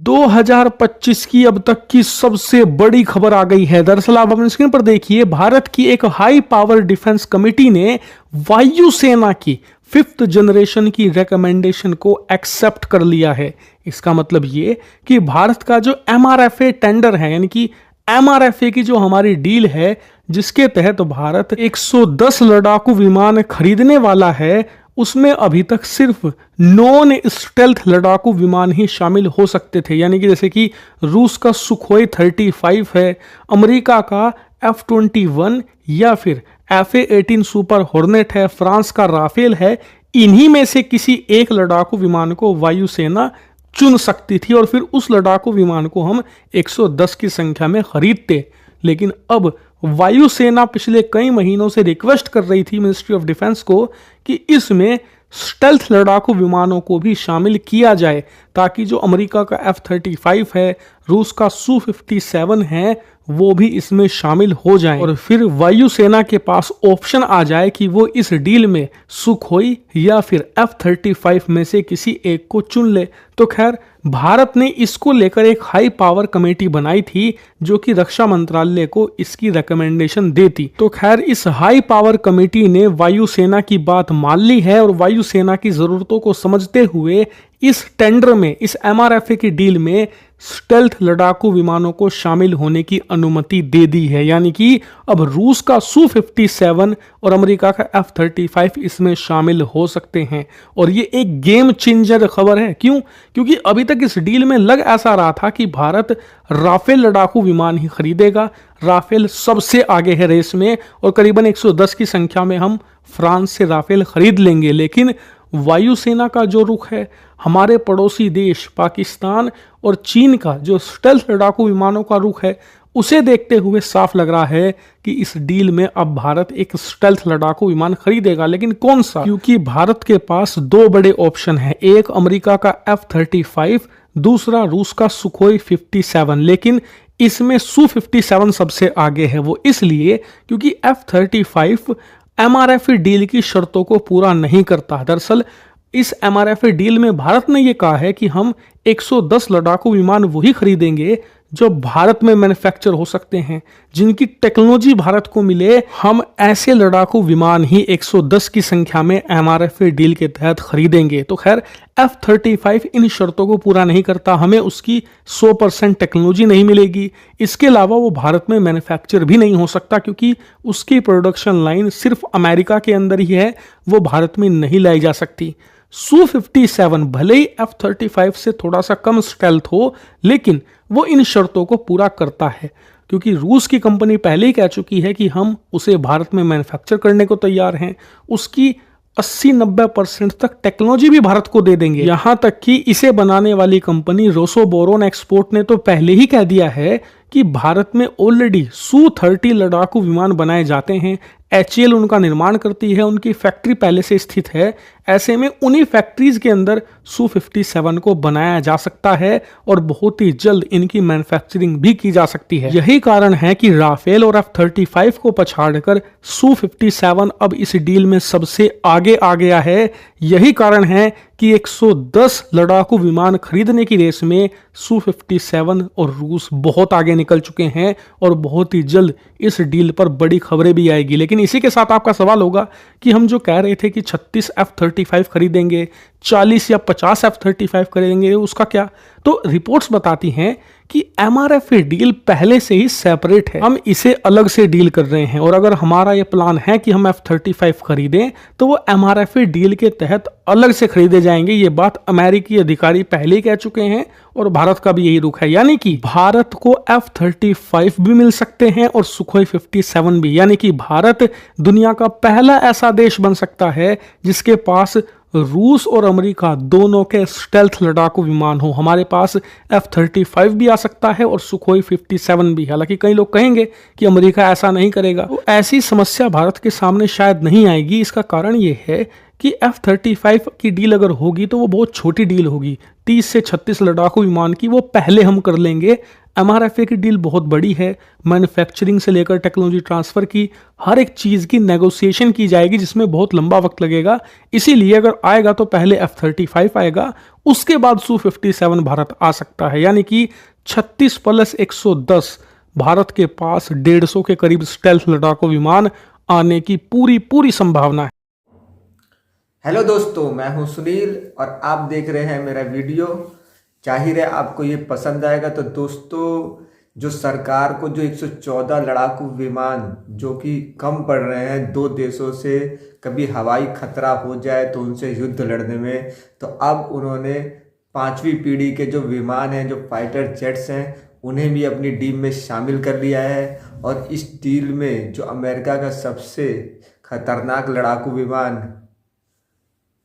2025 की अब तक की सबसे बड़ी खबर आ गई है। दरअसल आप अपनी स्क्रीन पर देखिए, भारत की एक हाई पावर डिफेंस कमेटी ने वायुसेना की 5th जनरेशन की रिकमेंडेशन को एक्सेप्ट कर लिया है। इसका मतलब ये कि भारत का जो MRFA टेंडर है, यानी कि MRFA की जो हमारी डील है, जिसके तहत भारत 110 लड़ाकू विमान खरीदने वाला है, उसमें अभी तक सिर्फ नॉन स्टेल्थ लड़ाकू विमान ही शामिल हो सकते थे। यानी कि जैसे कि रूस का सुखोई 35 है, अमेरिका का F-21 या फिर FA-18 सुपर हॉर्नेट है, फ्रांस का राफेल है। इन्हीं में से किसी एक लड़ाकू विमान को वायुसेना चुन सकती थी और फिर उस लड़ाकू विमान को हम 110 की संख्या में खरीदते। लेकिन अब वायुसेना पिछले कई महीनों से रिक्वेस्ट कर रही थी मिनिस्ट्री ऑफ डिफेंस को कि इसमें स्टेल्थ लड़ाकू विमानों को भी शामिल किया जाए, ताकि जो अमेरिका का F-35 है, रूस का Su-57 है, वो भी इसमें शामिल हो जाएं और फिर वायुसेना के पास ऑप्शन आ जाए कि वो इस डील में सुखोई या फिर F-35 में से किसी एक को चुन ले। तो खैर, भारत ने इसको लेकर एक हाई पावर कमेटी बनाई थी जो कि रक्षा मंत्रालय को इसकी रिकमेंडेशन देती। तो खैर, इस हाई पावर कमेटी ने वायुसेना की बात मान ली है और वायुसेना की जरूरतों को समझते हुए इस टेंडर में, इस MRFA की डील में स्टेल्थ लड़ाकू विमानों को शामिल होने की अनुमति दे दी है। यानी कि अब रूस का Su-57 और अमेरिका का F-35 इसमें शामिल हो सकते हैं और ये एक गेम चेंजर खबर है। क्यों? क्योंकि अभी तक इस डील में लग ऐसा रहा था कि भारत राफेल लड़ाकू विमान ही खरीदेगा। राफेल सबसे आगे है रेस में और करीबन 110 की संख्या में हम फ्रांस से राफेल खरीद लेंगे। लेकिन वायुसेना का जो रुख है, हमारे पड़ोसी देश पाकिस्तान और चीन का जो स्टेल्थ लड़ाकू विमानों का रुख है, उसे देखते हुए साफ लग रहा है कि इस डील में अब भारत एक स्टेल्थ लड़ाकू विमान खरीदेगा। लेकिन कौन सा? क्योंकि भारत के पास दो बड़े ऑप्शन हैं, एक अमेरिका का F-35, दूसरा रूस का सुखोई 57। लेकिन इसमें Su-57 सबसे आगे है। वो इसलिए क्योंकि F-35 MRFA डील की शर्तों को पूरा नहीं करता। दरअसल इस MRFA डील में भारत ने यह कहा है कि हम 110 लड़ाकू विमान वही खरीदेंगे जो भारत में मैन्युफैक्चर हो सकते हैं, जिनकी टेक्नोलॉजी भारत को मिले। हम ऐसे लड़ाकू विमान ही 110 की संख्या में MRFA डील के तहत खरीदेंगे। तो खैर, F-35 इन शर्तों को पूरा नहीं करता, हमें उसकी 100% टेक्नोलॉजी नहीं मिलेगी। इसके अलावा वो भारत में मैन्युफैक्चर भी नहीं हो सकता क्योंकि उसकी प्रोडक्शन लाइन सिर्फ अमेरिका के अंदर ही है, वो भारत में नहीं लाई जा सकती। Su-57 भले ही F-35 से थोड़ा सा कम स्टेल्थ हो, लेकिन वो इन शर्तों को पूरा करता है क्योंकि रूस की कंपनी पहले ही कह चुकी है कि हम उसे भारत में मैन्युफैक्चर करने को तैयार हैं। उसकी 80-90% तक टेक्नोलॉजी भी भारत को दे देंगे। यहां तक कि इसे बनाने वाली कंपनी रोसोबोरोन एक्सपोर्ट ने तो पहले ही कह दिया है कि भारत में ऑलरेडी Su-30 लड़ाकू विमान बनाए जाते हैं। HAL उनका निर्माण करती है, उनकी फैक्ट्री पहले से स्थित है। ऐसे में उन्हीं फैक्ट्रीज के अंदर Su-57 को बनाया जा सकता है और बहुत ही जल्द इनकी मैन्युफैक्चरिंग भी की जा सकती है। यही कारण है कि राफेल और F-35 को पछाड़कर Su-57 अब इस डील में सबसे आगे आ गया है। यही कारण है कि 110 लड़ाकू विमान खरीदने की रेस में Su-57 और रूस बहुत आगे निकल चुके हैं और बहुत ही जल्द इस डील पर बड़ी खबरें भी आएगी। लेकिन इसी के साथ आपका सवाल होगा कि हम जो कह रहे थे कि 36 F-35 खरीदेंगे, 40 या 50 F-35 खरीदेंगे, उसका क्या? तो रिपोर्ट्स बताती हैं कि MRFA डील पहले से ही सेपरेट है, हम इसे अलग से डील कर रहे हैं। और अगर हमारा यह प्लान है कि हम F-35 खरीदें तो वो MRFA डील के तहत अलग से खरीदे जाएंगे। ये बात अमेरिकी अधिकारी पहले ही कह चुके हैं और भारत का भी यही रुख है। यानी कि भारत को F-35 भी मिल सकते हैं और सुखोई 57 भी। यानी कि भारत दुनिया का पहला ऐसा देश बन सकता है जिसके पास रूस और अमेरिका दोनों के स्टेल्थ लड़ाकू विमान हो। हमारे पास F-35 भी आ सकता है और सुखोई 57 भी। हालांकि कई लोग कहेंगे कि अमेरिका ऐसा नहीं करेगा, तो ऐसी समस्या भारत के सामने शायद नहीं आएगी। इसका कारण ये है कि F-35 की डील अगर होगी तो वो बहुत छोटी डील होगी, 30 से 36 लड़ाकू विमान की वो पहले हम कर लेंगे। MRFA की डील बहुत बड़ी है, मैन्युफैक्चरिंग से लेकर टेक्नोलॉजी ट्रांसफ़र की हर एक चीज़ की नेगोशिएशन की जाएगी, जिसमें बहुत लंबा वक्त लगेगा। इसीलिए अगर आएगा तो पहले F-35 आएगा, उसके बाद Su-57 भारत आ सकता है, यानी कि 36 + 110 भारत के पास 150 के करीब स्टेल्थ लड़ाकू विमान आने की पूरी पूरी संभावना है। हेलो दोस्तों, मैं हूं सुनील और आप देख रहे हैं मेरा वीडियो। जाहिर है आपको ये पसंद आएगा। तो दोस्तों, जो सरकार को जो 114 लड़ाकू विमान जो कि कम पड़ रहे हैं दो देशों से, कभी हवाई खतरा हो जाए तो उनसे युद्ध लड़ने में, तो अब उन्होंने 5वीं पीढ़ी के जो विमान हैं, जो फाइटर जेट्स हैं, उन्हें भी अपनी डील में शामिल कर लिया है। और इस डील में जो अमेरिका का सबसे खतरनाक लड़ाकू विमान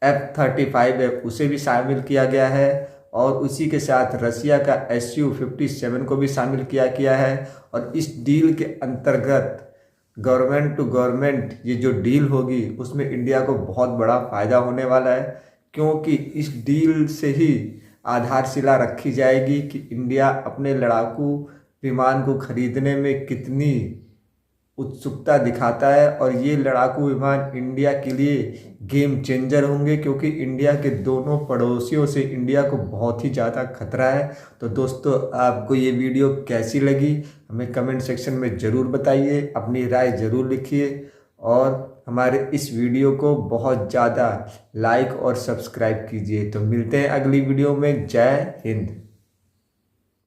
F-35 है, उसे भी शामिल किया गया है। और उसी के साथ रसिया का Su-57 को भी शामिल किया है। और इस डील के अंतर्गत गवर्नमेंट टू गवर्नमेंट ये जो डील होगी, उसमें इंडिया को बहुत बड़ा फ़ायदा होने वाला है, क्योंकि इस डील से ही आधारशिला रखी जाएगी कि इंडिया अपने लड़ाकू विमान को खरीदने में कितनी उत्सुकता दिखाता है। और ये लड़ाकू विमान इंडिया के लिए गेम चेंजर होंगे, क्योंकि इंडिया के दोनों पड़ोसियों से इंडिया को बहुत ही ज़्यादा खतरा है। तो दोस्तों, आपको ये वीडियो कैसी लगी हमें कमेंट सेक्शन में ज़रूर बताइए, अपनी राय ज़रूर लिखिए और हमारे इस वीडियो को बहुत ज़्यादा लाइक और सब्सक्राइब कीजिए। तो मिलते हैं अगली वीडियो में। जय हिंद।